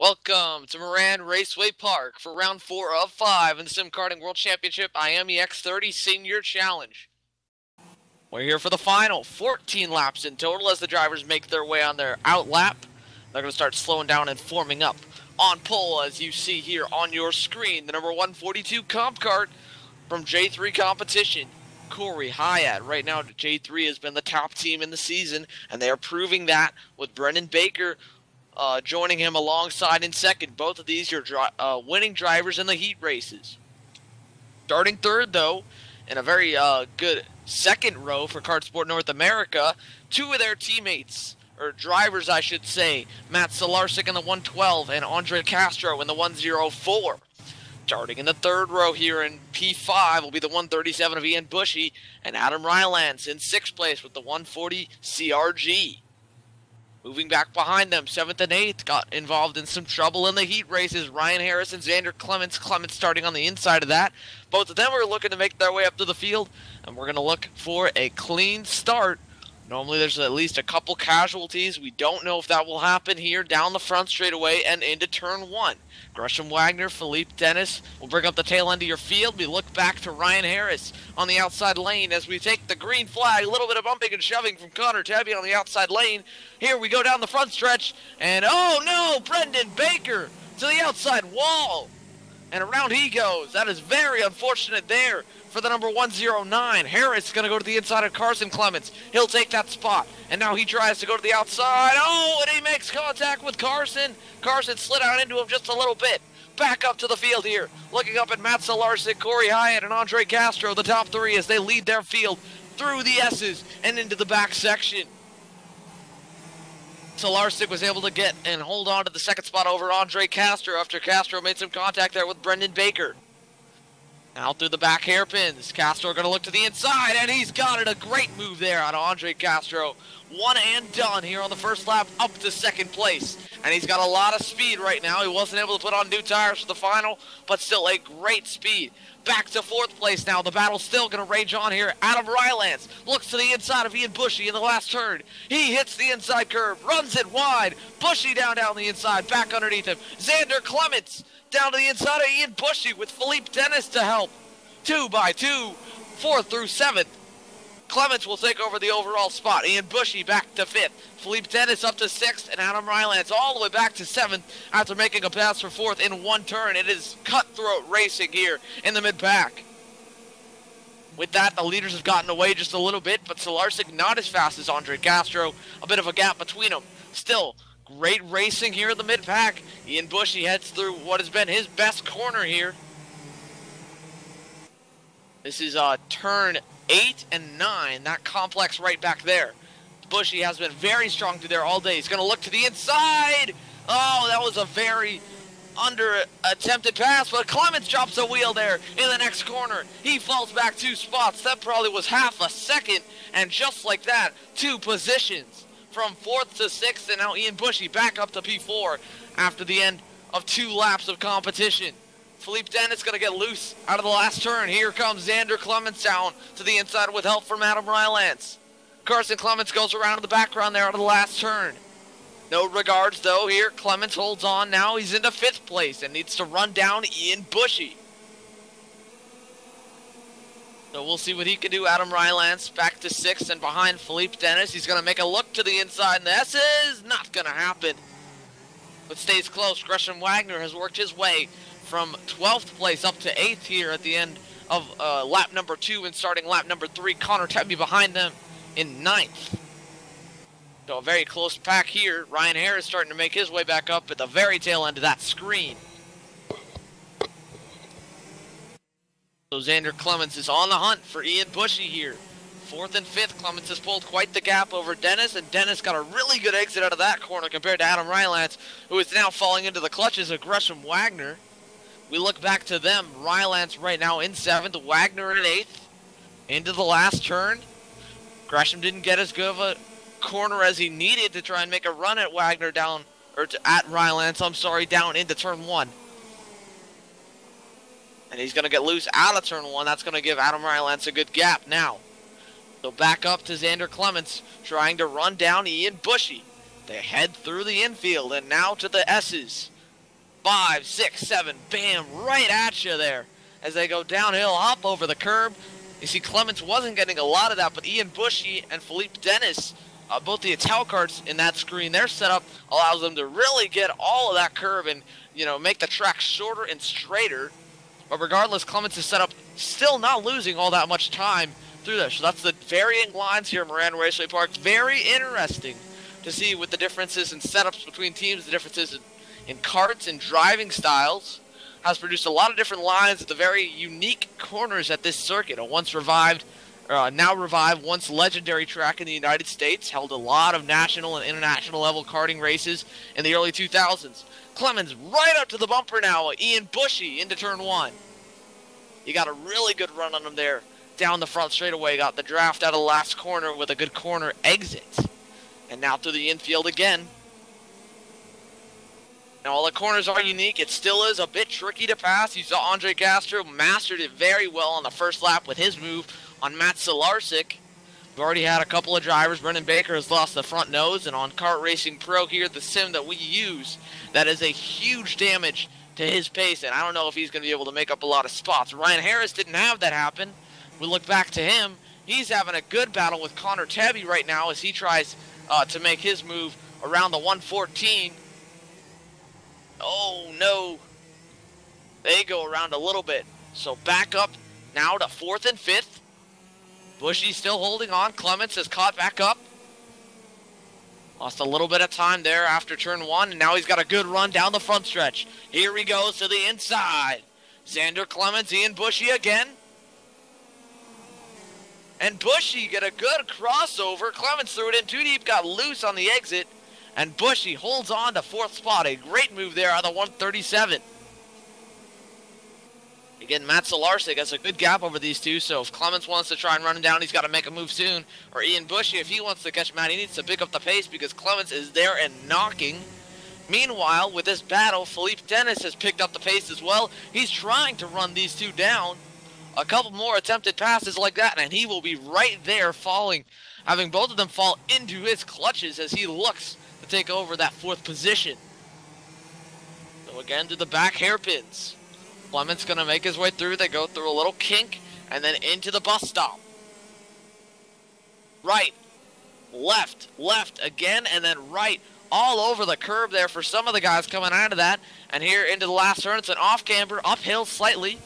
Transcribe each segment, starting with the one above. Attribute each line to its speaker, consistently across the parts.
Speaker 1: Welcome to Moran Raceway Park for round 4 of 5 in the Sim Karting World Championship Miami X30 Senior Challenge. We're here for the final, 14 laps in total as the drivers make their way on their out lap. They're going to start slowing down and forming up. On pole, as you see here on your screen, the number 142 comp cart from J3 Competition, Corey Hyatt. Right now, J3 has been the top team in the season, and they are proving that with Brendan Baker joining him alongside in second. Both of these are winning drivers in the heat races. Starting third, though, in a very good second row for Kart Sport North America, two of their teammates, or drivers I should say, Matt Solarsik in the 112 and Andre Castro in the 104. Starting in the third row here in P5 will be the 137 of Ian Bushy and Adam Rylance in sixth place with the 140 CRG. Moving back behind them, 7th and 8th, got involved in some trouble in the heat races. Ryan Harris and Xander Clements. Clements starting on the inside of that. Both of them are looking to make their way up to the field, and we're going to look for a clean start. Normally there's at least a couple casualties. We don't know if that will happen here down the front straightaway and into turn 1. Gresham Wagner, Philippe Dennis will bring up the tail end of your field. We look back to Ryan Harris on the outside lane as we take the green flag. A little bit of bumping and shoving from Connor Tabby on the outside lane. Here we go down the front stretch, and oh no, Brendan Baker to the outside wall. And around he goes. That is very unfortunate there for the number 109. Harris is going to go to the inside of Carson Clements. He'll take that spot. And now he tries to go to the outside. Oh, and he makes contact with Carson. Carson slid out into him just a little bit. Back up to the field here. Looking up at Matt Solarsik, Corey Hyatt, and Andre Castro, the top three, as they lead their field through the S's and into the back section. Solarsik was able to get and hold on to the second spot over Andre Castro after Castro made some contact there with Brendan Baker. Out through the back hairpins. Castro going to look to the inside, and he's got it. A great move there out of Andre Castro. One and done here on the first lap, up to second place. And he's got a lot of speed right now. He wasn't able to put on new tires for the final, but still a great speed. Back to fourth place now. The battle's still going to rage on here. Adam Rylance looks to the inside of Ian Bushy in the last turn. He hits the inside curve, runs it wide. Bushy down the inside, back underneath him. Xander Clements down to the inside of Ian Bushy with Philippe Dennis to help. 2 by 2, 4th through 7th. Clements will take over the overall spot. Ian Bushy back to 5th. Philippe Dennis up to 6th, and Adam Rylance all the way back to 7th after making a pass for 4th in one turn. It is cutthroat racing here in the mid-pack. With that, the leaders have gotten away just a little bit, but Solarsik not as fast as Andre Castro. A bit of a gap between them. Still, great racing here in the mid-pack. Ian Bushy heads through what has been his best corner here. This is turn 8 and 9, that complex right back there. Bushy has been very strong through there all day. He's going to look to the inside. Oh, that was a very under-attempted pass, but Clements drops a wheel there in the next corner. He falls back 2 spots. That probably was half a second, and just like that, 2 positions. From 4th to 6th, and now Ian Bushy back up to P4 after the end of 2 laps of competition. Philippe Dennis going to get loose out of the last turn. Here comes Xander Clements down to the inside with help from Adam Rylance. Carson Clements goes around in the background there out of the last turn. No regards, though, here. Clements holds on now. He's into 5th place and needs to run down Ian Bushy. So we'll see what he can do. Adam Rylance back to 6th and behind Philippe Dennis. He's going to make a look to the inside, and this is not going to happen. But stays close. Gresham Wagner has worked his way from 12th place up to 8th here at the end of lap number 2 and starting lap number 3. Connor Tebby behind them in 9th. So a very close pack here. Ryan Harris starting to make his way back up at the very tail end of that screen. So Xander Clements is on the hunt for Ian Bushy here. 4th and 5th, Clements has pulled quite the gap over Dennis, and Dennis got a really good exit out of that corner compared to Adam Rylance, who is now falling into the clutches of Gresham Wagner. We look back to them. Rylance right now in 7th, Wagner in 8th. Into the last turn. Gresham didn't get as good of a corner as he needed to try and make a run at Wagner down, or at Rylance, I'm sorry, down into turn 1. And he's going to get loose out of turn 1. That's going to give Adam Rylance a good gap now. So back up to Xander Clements, trying to run down Ian Bushy. They head through the infield, and now to the S's. 5, 6, 7, bam, right at you there. As they go downhill, hop over the curb. You see Clements wasn't getting a lot of that, but Ian Bushy and Philippe Dennis, both the Ital carts in that screen, their setup allows them to really get all of that curb and, you know, make the track shorter and straighter. But regardless, Clements' setup still not losing all that much time through there. So that's the varying lines here at Moran Raceway Park. Very interesting to see with the differences in setups between teams, the differences in karts and driving styles. Has produced a lot of different lines at the very unique corners at this circuit. A once revived, now revived, once legendary track in the United States. Held a lot of national and international level karting races in the early 2000s. Clements right up to the bumper now. Ian Bushy into turn 1. He got a really good run on him there. Down the front straightaway. Got the draft out of the last corner with a good corner exit. And now through the infield again. Now, all the corners are unique. It still is a bit tricky to pass. You saw Andre Castro mastered it very well on the first lap with his move on Matt Solarsik. We've already had a couple of drivers. Brendan Baker has lost the front nose, and on Kart Racing Pro here, the sim that we use, that is a huge damage to his pace, and I don't know if he's going to be able to make up a lot of spots. Ryan Harris didn't have that happen. We look back to him. He's having a good battle with Connor Tabby right now as he tries to make his move around the 114. Oh, no. They go around a little bit. So back up now to 4th and 5th. Bushy still holding on. Clements has caught back up. Lost a little bit of time there after turn 1, and now he's got a good run down the front stretch. Here he goes to the inside. Xander Clements, Ian Bushy again. And Bushy get a good crossover. Clements threw it in too deep, got loose on the exit. And Bushy holds on to 4th spot. A great move there on the 137. Again, Matt Solarsik has a good gap over these two, so if Clements wants to try and run him down, he's got to make a move soon. Or Ian Bushy, if he wants to catch Matt, he needs to pick up the pace because Clements is there and knocking. Meanwhile, with this battle, Philippe Dennis has picked up the pace as well. He's trying to run these two down. A couple more attempted passes like that, and he will be right there falling, having both of them fall into his clutches as he looks to take over that 4th position. So again to the back hairpins. Clements going to make his way through. They go through a little kink and then into the bus stop. Right, left, left again, and then right all over the curb there for some of the guys coming out of that. And here into the last turn, it's an off camber, uphill slightly.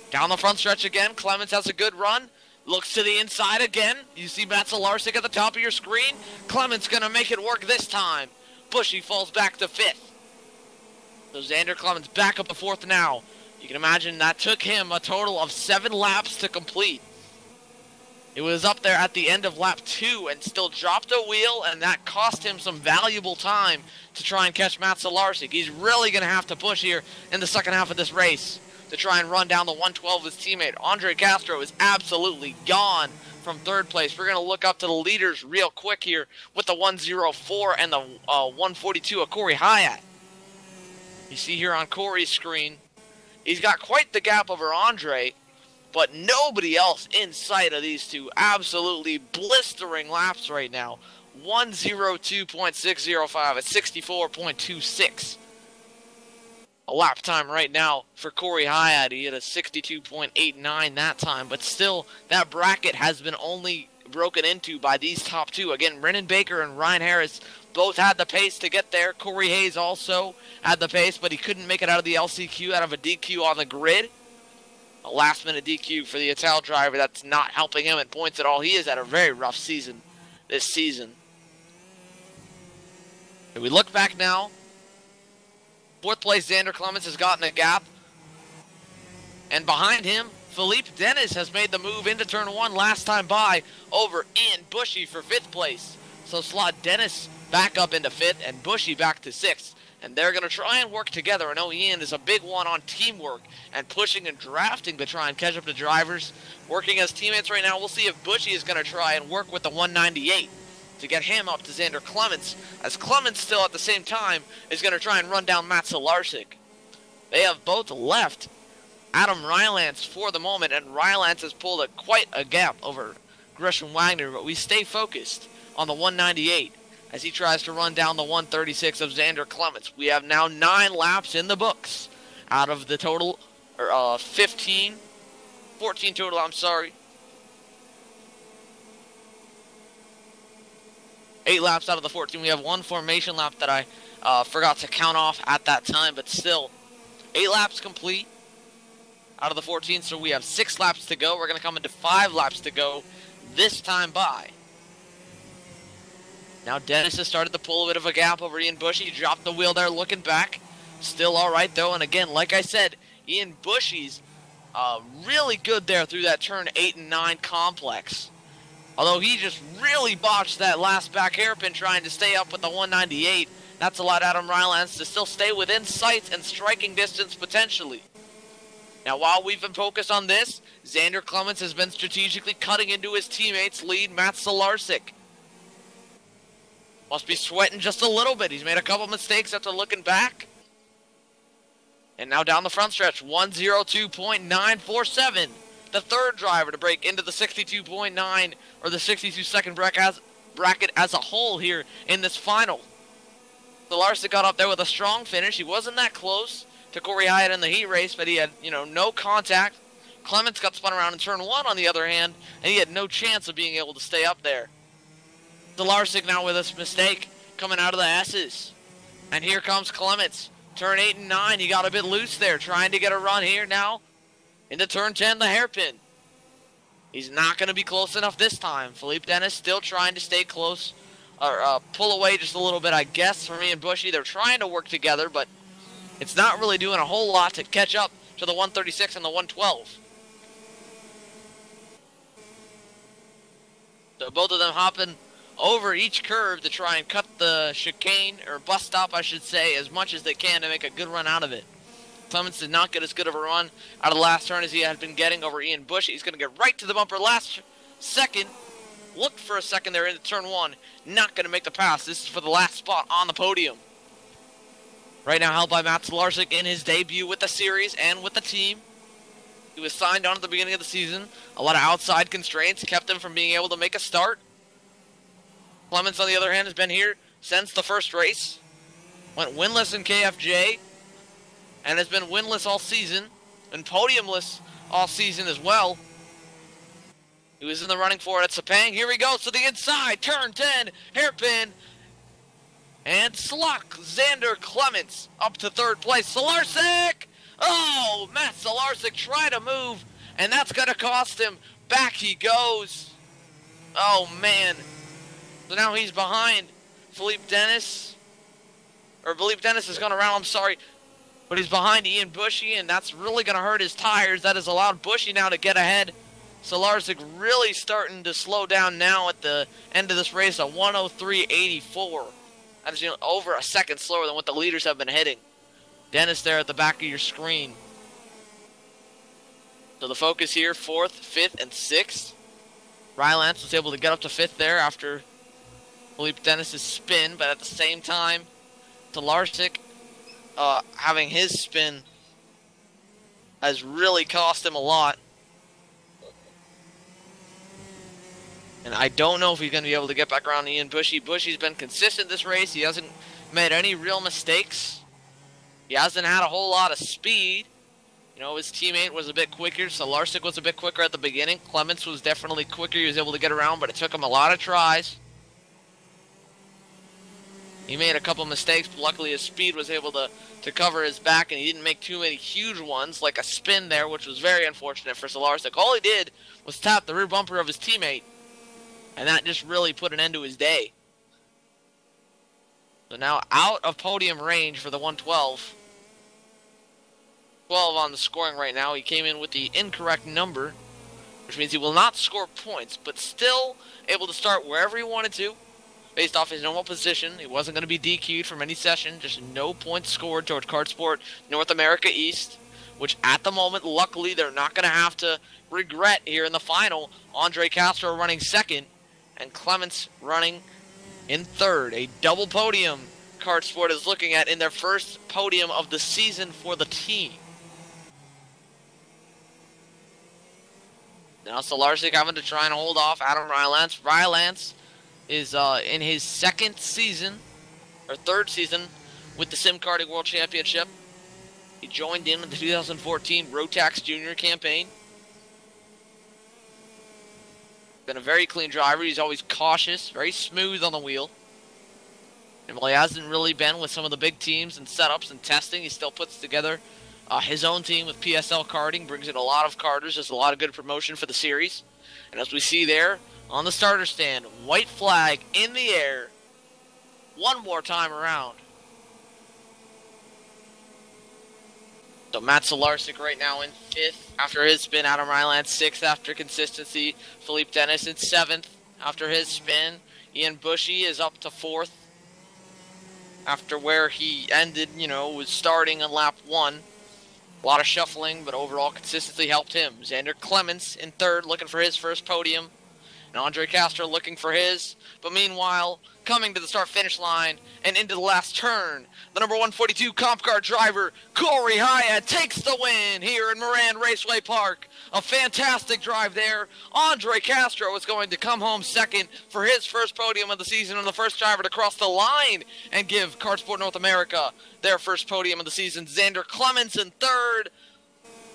Speaker 1: Down the front stretch again. Clements has a good run. Looks to the inside again. You see Matt Solarsik at the top of your screen. Clements going to make it work this time. Bushy falls back to 5th. So Xander Clements back up to 4th now. You can imagine that took him a total of 7 laps to complete. It was up there at the end of lap 2 and still dropped a wheel, and that cost him some valuable time to try and catch Matt Solarsik. He's really going to have to push here in the second half of this race to try and run down the 112 with his teammate. Andre Castro is absolutely gone from 3rd place. We're going to look up to the leaders real quick here with the 104 and the 142 of Corey Hyatt. You see here on Corey's screen, he's got quite the gap over Andre, but nobody else in sight of these two. Absolutely blistering laps right now. 1:02.605 at 64.26. A lap time right now for Corey Hyatt. He had a 62.89 that time, but still that bracket has been only broken into by these top two. Again, Brendan Baker and Ryan Harris both had the pace to get there. Corey Hayes also had the pace, but he couldn't make it out of the LCQ, out of a DQ on the grid. A last-minute DQ for the Ital driver. That's not helping him in points at all. He has had a very rough season this season. If we look back now, 4th place Xander Clements has gotten a gap. And behind him, Philippe Dennis has made the move into turn 1 last time by over Ian Bushy for 5th place. So slot Dennis back up into 5th and Bushy back to 6th. And they're going to try and work together. I know Ian is a big one on teamwork and pushing and drafting to try and catch up to drivers. Working as teammates right now, we'll see if Bushy is going to try and work with the 198 to get him up to Xander Clements, as Clements still at the same time is going to try and run down Matt Solarsik. They have both left Adam Rylance for the moment, and Rylance has pulled quite a gap over Gresham Wagner, but we stay focused on the 198 as he tries to run down the 136 of Xander Clements. We have now 9 laps in the books out of the total, or 14 total, I'm sorry. 8 laps out of the 14. We have 1 formation lap that I forgot to count off at that time, but still, 8 laps complete out of the 14, so we have 6 laps to go. We're going to come into 5 laps to go this time by. Now Dennis has started to pull a bit of a gap over Ian Bushy. He dropped the wheel there looking back. Still all right, though. And again, like I said, Ian Bushy's really good there through that turn 8 and 9 complex. Although he just really botched that last back hairpin trying to stay up with the 198. That's allowed Adam Rylance to still stay within sights and striking distance potentially. Now, while we've been focused on this, Xander Clements has been strategically cutting into his teammate's lead, Matt Solarczyk. Must be sweating just a little bit. He's made a couple mistakes after looking back. And now down the front stretch, 1:02.947. The third driver to break into the 62.9 or the 62-second bracket as a whole here in this final. Solarczyk got up there with a strong finish. He wasn't that close to Corey Hyatt in the heat race, but he had, no contact. Clements got spun around in turn 1 on the other hand, and he had no chance of being able to stay up there. Solarczyk now with a mistake coming out of the S's. And here comes Clements. Turn 8 and 9, he got a bit loose there, trying to get a run here now. Into turn 10, the hairpin. He's not going to be close enough this time. Philippe Dennis still trying to stay close, or pull away just a little bit, I guess, from Ian Bushy. They're trying to work together, but it's not really doing a whole lot to catch up to the 136 and the 112. So both of them hopping over each curve to try and cut the chicane, or bus stop I should say, as much as they can to make a good run out of it. Clements did not get as good of a run out of the last turn as he had been getting over Ian Bush. He's going to get right to the bumper last second. Looked for a second there into turn 1. Not going to make the pass. This is for the last spot on the podium. Right now held by Matt Solarczyk in his debut with the series and with the team. He was signed on at the beginning of the season. A lot of outside constraints kept him from being able to make a start. Clements, on the other hand, has been here since the first race. Went winless in KFJ. And has been winless all season. And podiumless all season as well. He was in the running for it at Sepang. Here he goes to the inside. Turn 10. Hairpin. And Sluck. Xander Clements up to third place. Solarczyk! Oh, Matt Solarczyk tried to move. And that's going to cost him. Back he goes. Oh, man. So now he's behind Philippe Dennis. Or Philippe Dennis has gone around, I'm sorry. But he's behind Ian Bushy, and that's really going to hurt his tires. That has allowed Bushy now to get ahead. Solarczyk really starting to slow down now at the end of this race, a 1:03.84. That is over a second slower than what the leaders have been hitting. Dennis there at the back of your screen. So the focus here, 4th, 5th, and 6th. Rylance was able to get up to 5th there after Philippe Dennis' spin, but at the same time, Solarczyk having his spin has really cost him a lot. And I don't know if he's going to be able to get back around Ian Bushy. Bushy's been consistent this race. He hasn't made any real mistakes. He hasn't had a whole lot of speed. His teammate was a bit quicker. Solarczyk was a bit quicker at the beginning. Clements was definitely quicker. He was able to get around, but it took him a lot of tries. He made a couple mistakes, but luckily his speed was able to cover his back, and he didn't make too many huge ones, like a spin there, which was very unfortunate for Solarczyk. All he did was tap the rear bumper of his teammate, and that just really put an end to his day. So now out of podium range for the 112. 12 on the scoring right now. He came in with the incorrect number, which means he will not score points, but still able to start wherever he wanted to. Based off his normal position, he wasn't going to be DQ'd from any session, just no points scored towards Kartsport North America East, which at the moment, luckily, they're not going to have to regret here in the final. Andre Castro running 2nd, and Clements running in 3rd. A double podium Kartsport is looking at in their first podium of the season for the team. Now Solarczyk having to try and hold off Adam Rylance. Rylance is in his second season, or third season, with the Sim Karting World Championship. He joined in with the 2014 Rotax Junior campaign. Been a very clean driver. He's always cautious, very smooth on the wheel. And while he hasn't really been with some of the big teams and setups and testing, he still puts together his own team with PSL Karting, brings in a lot of karters, does a lot of good promotion for the series. And as we see there, on the starter stand, white flag in the air, one more time around. So Matt Solarczyk right now in 5th after his spin, Adam Ryland 6th after consistency, Philippe Dennis in 7th after his spin, Ian Bushy is up to 4th. After where he ended, was starting on lap 1. A lot of shuffling, but overall consistency helped him. Xander Clements in 3rd, looking for his first podium. And Andre Castro looking for his. But meanwhile, coming to the start-finish line and into the last turn, the number 142 Comp Car driver, Corey Hyatt, takes the win here in Moran Raceway Park. A fantastic drive there. Andre Castro is going to come home second for his first podium of the season and the first driver to cross the line and give Kartsport North America their first podium of the season. Xander Clements in 3rd.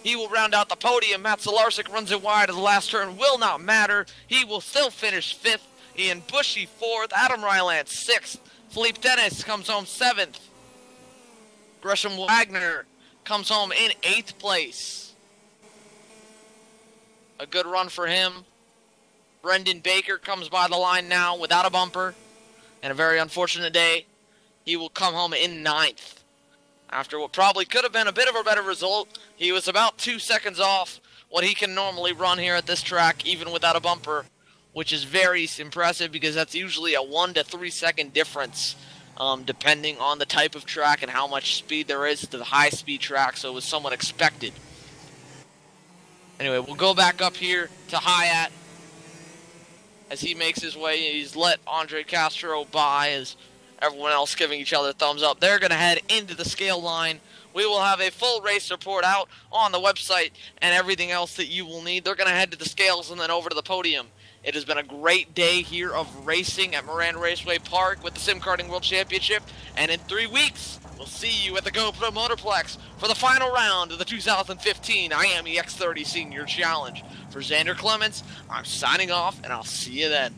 Speaker 1: He will round out the podium. Matt Solarczyk runs it wide at the last turn. Will not matter. He will still finish 5th. Ian Bushy 4th. Adam Ryland 6th. Philippe Dennis comes home 7th. Gresham Wagner comes home in 8th place. A good run for him. Brendan Baker comes by the line now without a bumper. And a very unfortunate day. He will come home in 9th. After what probably could have been a bit of a better result, he was about 2 seconds off what he can normally run here at this track, even without a bumper, which is very impressive because that's usually a 1 to 3 second difference, depending on the type of track and how much speed there is to the high-speed track, so it was somewhat expected. Anyway, we'll go back up here to Hyatt as he makes his way. He's let Andre Castro by as everyone else giving each other thumbs up. They're going to head into the scale line. We will have a full race report out on the website and everything else that you will need. They're going to head to the scales and then over to the podium. It has been a great day here of racing at Moran Raceway Park with the Sim Karting World Championship. And in 3 weeks, we'll see you at the GoPro Motorplex for the final round of the 2015 Miami X30 Senior Challenge. For Xander Clements, I'm signing off, and I'll see you then.